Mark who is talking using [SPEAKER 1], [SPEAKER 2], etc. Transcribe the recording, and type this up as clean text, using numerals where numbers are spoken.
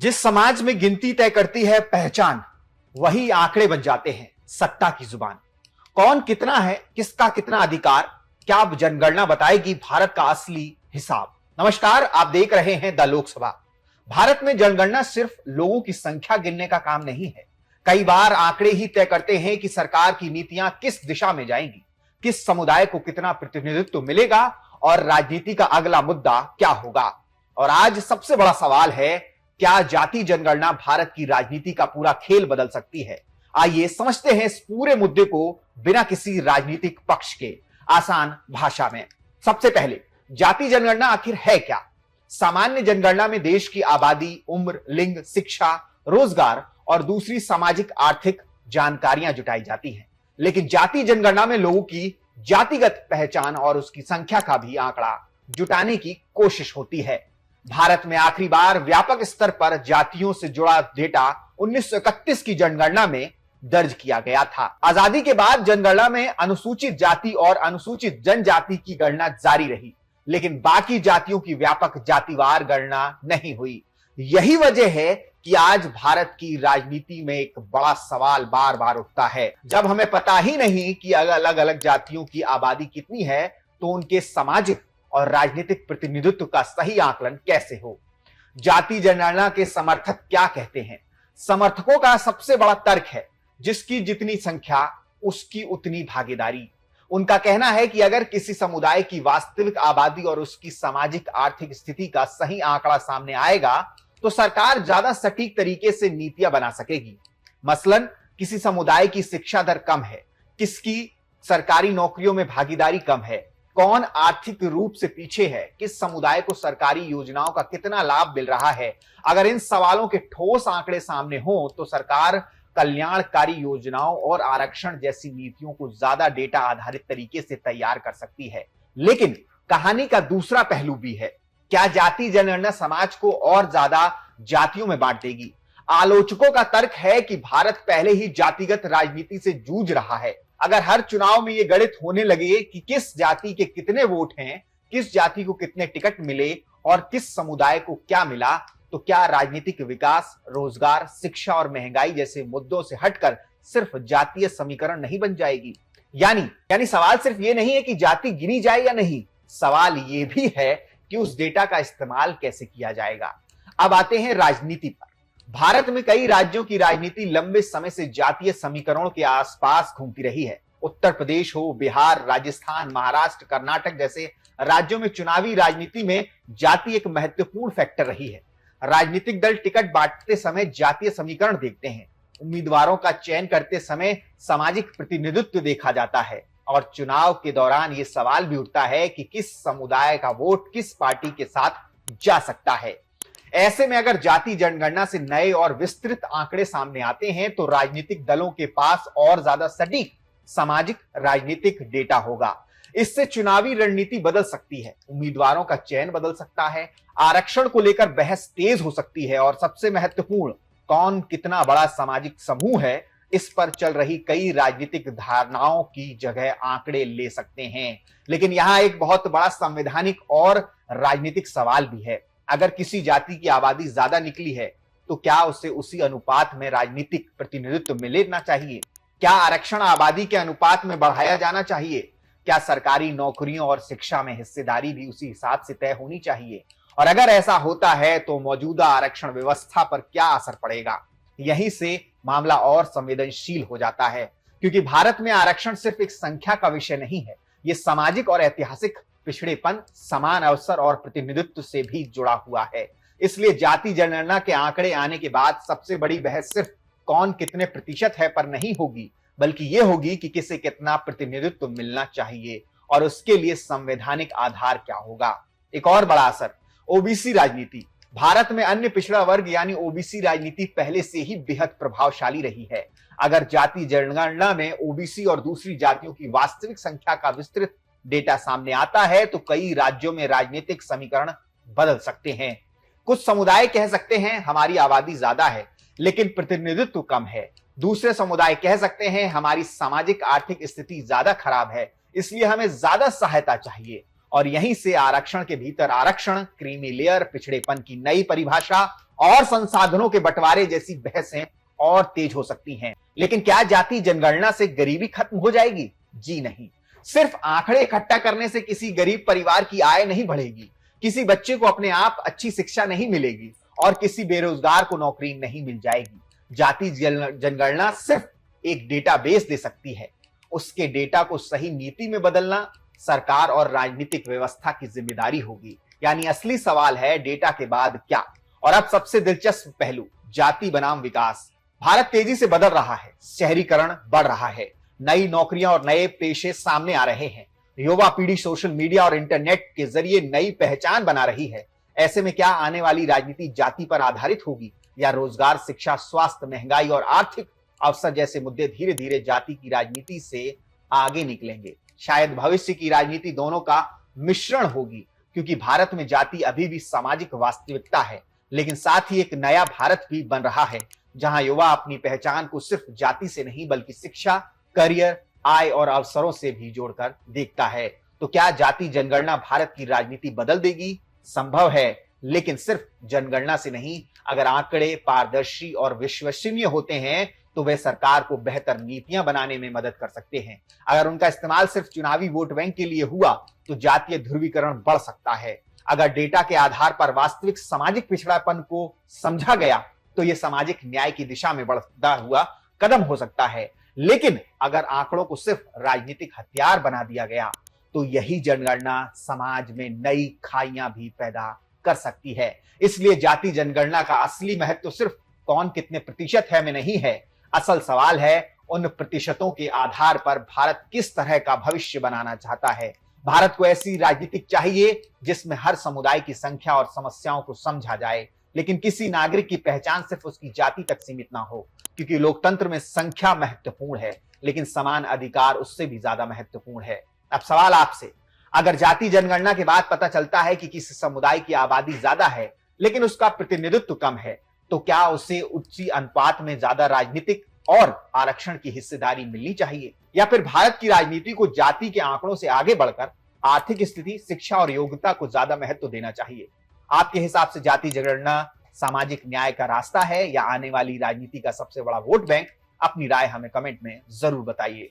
[SPEAKER 1] जिस समाज में गिनती तय करती है पहचान, वही आंकड़े बन जाते हैं सत्ता की जुबान। कौन कितना है, किसका कितना अधिकार, क्या अब जनगणना बताएगी भारत का असली हिसाब। नमस्कार, आप देख रहे हैं द लोकसभा। भारत में जनगणना सिर्फ लोगों की संख्या गिनने का काम नहीं है। कई बार आंकड़े ही तय करते हैं कि सरकार की नीतियां किस दिशा में जाएंगी, किस समुदाय को कितना प्रतिनिधित्व मिलेगा और राजनीति का अगला मुद्दा क्या होगा। और आज सबसे बड़ा सवाल है, क्या जाति जनगणना भारत की राजनीति का पूरा खेल बदल सकती है। आइए समझते हैं इस पूरे मुद्दे को बिना किसी राजनीतिक पक्ष के आसान भाषा में। सबसे पहले, जाति जनगणना आखिर है क्या। सामान्य जनगणना में देश की आबादी, उम्र, लिंग, शिक्षा, रोजगार और दूसरी सामाजिक आर्थिक जानकारियां जुटाई जाती हैं। लेकिन जाति जनगणना में लोगों की जातिगत पहचान और उसकी संख्या का भी आंकड़ा जुटाने की कोशिश होती है। भारत में आखिरी बार व्यापक स्तर पर जातियों से जुड़ा डेटा 1931 की जनगणना में दर्ज किया गया था। आजादी के बाद जनगणना में अनुसूचित जाति और अनुसूचित जनजाति की गणना जारी रही, लेकिन बाकी जातियों की व्यापक जातिवार गणना नहीं हुई। यही वजह है कि आज भारत की राजनीति में एक बड़ा सवाल बार बार उठता है। जब हमें पता ही नहीं कि अलग अलग जातियों की आबादी कितनी है, तो उनके सामाजिक और राजनीतिक प्रतिनिधित्व का सही आकलन कैसे हो। जाति जनगणना के समर्थक क्या कहते हैं। समर्थकों का सबसे बड़ा तर्क है, जिसकी जितनी संख्या उसकी उतनी भागीदारी। उनका कहना है कि अगर किसी समुदाय की वास्तविक आबादी और उसकी सामाजिक आर्थिक स्थिति का सही आंकड़ा सामने आएगा, तो सरकार ज्यादा सटीक तरीके से नीतियां बना सकेगी। मसलन, किसी समुदाय की शिक्षा दर कम है, किसकी सरकारी नौकरियों में भागीदारी कम है, कौन आर्थिक रूप से पीछे है, किस समुदाय को सरकारी योजनाओं का कितना लाभ मिल रहा है। अगर इन सवालों के ठोस आंकड़े सामने हो, तो सरकार कल्याणकारी योजनाओं और आरक्षण जैसी नीतियों को ज्यादा डेटा आधारित तरीके से तैयार कर सकती है। लेकिन कहानी का दूसरा पहलू भी है। क्या जाति जनगणना समाज को और ज्यादा जातियों में बांट देगी। आलोचकों का तर्क है कि भारत पहले ही जातिगत राजनीति से जूझ रहा है। अगर हर चुनाव में यह गणित होने लगे कि किस जाति के कितने वोट हैं, किस जाति को कितने टिकट मिले और किस समुदाय को क्या मिला, तो क्या राजनीतिक विकास, रोजगार, शिक्षा और महंगाई जैसे मुद्दों से हटकर सिर्फ जातीय समीकरण नहीं बन जाएगी। यानी सवाल सिर्फ ये नहीं है कि जाति गिनी जाए या नहीं, सवाल ये भी है कि उस डेटा का इस्तेमाल कैसे किया जाएगा। अब आते हैं राजनीति पर। भारत में कई राज्यों की राजनीति लंबे समय से जातीय समीकरणों के आसपास घूमती रही है। उत्तर प्रदेश हो, बिहार, राजस्थान, महाराष्ट्र, कर्नाटक जैसे राज्यों में चुनावी राजनीति में जाति एक महत्वपूर्ण फैक्टर रही है। राजनीतिक दल टिकट बांटते समय जातीय समीकरण देखते हैं। उम्मीदवारों का चयन करते समय सामाजिक प्रतिनिधित्व देखा जाता है और चुनाव के दौरान यह सवाल भी उठता है कि किस समुदाय का वोट किस पार्टी के साथ जा सकता है। ऐसे में अगर जाति जनगणना से नए और विस्तृत आंकड़े सामने आते हैं, तो राजनीतिक दलों के पास और ज्यादा सटीक सामाजिक राजनीतिक डेटा होगा। इससे चुनावी रणनीति बदल सकती है, उम्मीदवारों का चयन बदल सकता है, आरक्षण को लेकर बहस तेज हो सकती है और सबसे महत्वपूर्ण, कौन कितना बड़ा सामाजिक समूह है, इस पर चल रही कई राजनीतिक धारणाओं की जगह आंकड़े ले सकते हैं। लेकिन यहां एक बहुत बड़ा संवैधानिक और राजनीतिक सवाल भी है। अगर किसी जाति की आबादी ज्यादा निकली है, तो क्या उसे उसी अनुपात में राजनीतिक प्रतिनिधित्व मिलना चाहिए। क्या आरक्षण आबादी के अनुपात में बढ़ाया जाना चाहिए। क्या सरकारी नौकरियों और शिक्षा में हिस्सेदारी भी उसी हिसाब से तय होनी चाहिए। और अगर ऐसा होता है, तो मौजूदा आरक्षण व्यवस्था पर क्या असर पड़ेगा। यहीं से मामला और संवेदनशील हो जाता है, क्योंकि भारत में आरक्षण सिर्फ एक संख्या का विषय नहीं है। यह सामाजिक और ऐतिहासिक पिछड़ेपन, समान अवसर और प्रतिनिधित्व से भी जुड़ा हुआ है। इसलिए जाति जनगणना के आंकड़े आने के बाद सबसे बड़ी बहस सिर्फ कौन कितने प्रतिशत है पर नहीं होगी, बल्कि यह होगी कि किसे कितना प्रतिनिधित्व मिलना चाहिए और उसके लिए संवैधानिक आधार क्या होगा। एक और बड़ा असर, ओबीसी राजनीति। भारत में अन्य पिछड़ा वर्ग यानी ओबीसी राजनीति पहले से ही बेहद प्रभावशाली रही है। अगर जाति जनगणना में ओबीसी और दूसरी जातियों की वास्तविक संख्या का विस्तृत डेटा सामने आता है, तो कई राज्यों में राजनीतिक समीकरण बदल सकते हैं। कुछ समुदाय कह सकते हैं हमारी आबादी ज्यादा है लेकिन प्रतिनिधित्व कम है। दूसरे समुदाय कह सकते हैं हमारी सामाजिक आर्थिक स्थिति ज्यादा खराब है, इसलिए हमें ज्यादा सहायता चाहिए। और यहीं से आरक्षण के भीतर आरक्षण, क्रीमी लेयर, पिछड़ेपन की नई परिभाषा और संसाधनों के बंटवारे जैसी बहसें और तेज हो सकती हैं। लेकिन क्या जाति जनगणना से गरीबी खत्म हो जाएगी? जी नहीं। सिर्फ आंकड़े इकट्ठा करने से किसी गरीब परिवार की आय नहीं बढ़ेगी, किसी बच्चे को अपने आप अच्छी शिक्षा नहीं मिलेगी और किसी बेरोजगार को नौकरी नहीं मिल जाएगी। जाति जनगणना सिर्फ एक डेटाबेस दे सकती है, उसके डेटा को सही नीति में बदलना सरकार और राजनीतिक व्यवस्था की जिम्मेदारी होगी। यानी असली सवाल है डेटा के बाद क्या। और अब सबसे दिलचस्प पहलू, जाति बनाम विकास। भारत तेजी से बदल रहा है, शहरीकरण बढ़ रहा है, नई नौकरियां और नए पेशे सामने आ रहे हैं, युवा पीढ़ी सोशल मीडिया और इंटरनेट के जरिए नई पहचान बना रही है। ऐसे में क्या आने वाली राजनीति जाति पर आधारित होगी या रोजगार, शिक्षा, स्वास्थ्य, महंगाई और आर्थिक अवसर जैसे मुद्दे धीरे धीरे जाति की राजनीति से आगे निकलेंगे? शायद भविष्य की राजनीति दोनों का मिश्रण होगी, क्योंकि भारत में जाति अभी भी सामाजिक वास्तविकता है, लेकिन साथ ही एक नया भारत भी बन रहा है जहां युवा अपनी पहचान को सिर्फ जाति से नहीं बल्कि शिक्षा, करियर, आय और अवसरों से भी जोड़कर देखता है। तो क्या जाति जनगणना भारत की राजनीति बदल देगी? संभव है, लेकिन सिर्फ जनगणना से नहीं। अगर आंकड़े पारदर्शी और विश्वसनीय होते हैं तो वे सरकार को बेहतर नीतियां बनाने में मदद कर सकते हैं। अगर उनका इस्तेमाल सिर्फ चुनावी वोट बैंक के लिए हुआ तो जातीय ध्रुवीकरण बढ़ सकता है। अगर डेटा के आधार पर वास्तविक सामाजिक पिछड़ापन को समझा गया तो यह सामाजिक न्याय की दिशा में बढ़ता हुआ कदम हो सकता है। लेकिन अगर आंकड़ों को सिर्फ राजनीतिक हथियार बना दिया गया तो यही जनगणना समाज में नई खाइयां भी पैदा कर सकती है। इसलिए जाति जनगणना का असली महत्व सिर्फ कौन कितने प्रतिशत है में नहीं है। असल सवाल है उन प्रतिशतों के आधार पर भारत किस तरह का भविष्य बनाना चाहता है। भारत को ऐसी राजनीति चाहिए जिसमें हर समुदाय की संख्या और समस्याओं को समझा जाए, लेकिन किसी नागरिक की पहचान सिर्फ उसकी जाति तक सीमित ना हो, क्योंकि लोकतंत्र में संख्या महत्वपूर्ण है लेकिन समान अधिकार उससे भी ज्यादा महत्वपूर्ण है। अब सवाल आपसे, अगर जाति जनगणना के बाद पता चलता है कि किसी समुदाय की आबादी ज्यादा है लेकिन उसका प्रतिनिधित्व कम है, तो क्या उसे उसी अनुपात में ज्यादा राजनीतिक और आरक्षण की हिस्सेदारी मिलनी चाहिए, या फिर भारत की राजनीति को जाति के आंकड़ों से आगे बढ़कर आर्थिक स्थिति, शिक्षा और योग्यता को ज्यादा महत्व देना चाहिए? आपके हिसाब से जाति जनगणना सामाजिक न्याय का रास्ता है या आने वाली राजनीति का सबसे बड़ा वोट बैंक? अपनी राय हमें कमेंट में जरूर बताइए।